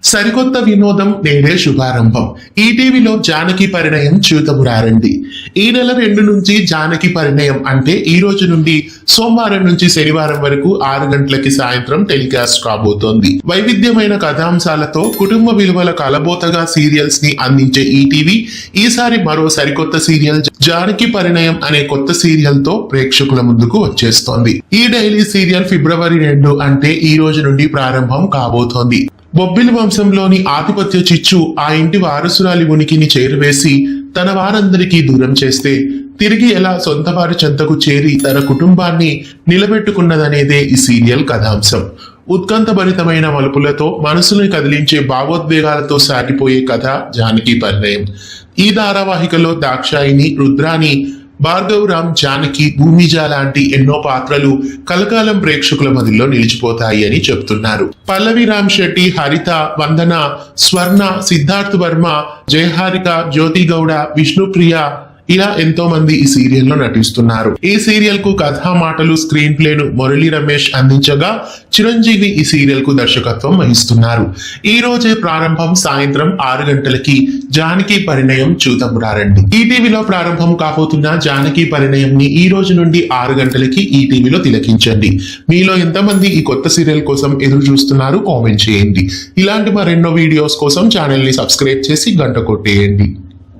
సరికొత్త వినోదం నేడే శుభారంభం. ఈటీవీలో జానకి పరిణయం చూతమురారండి. ఈ నెల 2 నుంచి జానకి పరిణయం అంటే ఈ రోజు నుండి సోమవారం నుంచి శనివారం వరకు 6 గంటలకి సాయంత్రం టెలికాస్ట్ కాబోతోంది. వైవిధ్యమైన కథాంశాలతో కుటుంబ విలువల కలబోతగా సీరియల్స్ ని అందించే ఈటీవీ ఈసారి మరో సరికొత్త సీరియల్ జానకి పరిణయం అనే కొత్త సీరియల్ తో ప్రేక్షకుల ముందుకు వచ్చేస్తోంది. ఈ డైలీ సీరియల్ ఫిబ్రవరి 2 అంటే ఈ రోజు నుండి ప్రారంభం కాబోతోంది. బొబ్బిలి వంశంలోని ఆధిపత్య చిచ్చు ఆ ఇంటి వారసురాలి ఉనికిని చేరువేసి తన వారందరికీ దూరం చేస్తే తిరిగి ఎలా సొంత వారి చెంతకు చేరి తన కుటుంబాన్ని నిలబెట్టుకున్నదనేదే ఈ సీరియల్ కథాంశం. ఉత్కంఠభరితమైన మలుపులతో మనసుని కదిలించే భావోద్వేగాలతో సాగిపోయే కథ జానకి పరిణయం. ఈ ధారావాహికలో దాక్షాయిని, రుద్రాని, భార్గవరామ్, జానకి, భూమిజ లాంటి ఎన్నో పాత్రలు కలకాలం ప్రేక్షకుల మదిలో నిలిచిపోతాయి అని చెప్తున్నారు. పల్లవి రామ్ శెట్టి, హరిత, వందన, స్వర్ణ, సిద్ధార్థ్ వర్మ, జయహారిక, జ్యోతి గౌడ, విష్ణుప్రియ ఇలా ఎంతో మంది ఈ సీరియల్లో నటిస్తున్నారు. ఈ సీరియల్ కు కథా మాటలు, స్క్రీన్ ప్లేను మురళీ రమేష్ అందించగా చిరంజీవి ఈ సీరియల్ కు దర్శకత్వం వహిస్తున్నారు. ఈ రోజే ప్రారంభం సాయంత్రం 6 గంటలకి జానకి పరిణయం చూతమురారండి. ఈటీవీలో ప్రారంభం కాబోతున్న జానకి పరిణయం ని ఈ రోజు నుండి 6 గంటలకి ఈటీవీలో తిలకించండి. మీలో ఎంతమంది ఈ కొత్త సీరియల్ కోసం ఎదురు చూస్తున్నారు కామెంట్ చేయండి. ఇలాంటి మరెన్నో వీడియోస్ కోసం ఛానల్ ని సబ్స్క్రైబ్ చేసి గంట కొట్టేయండి.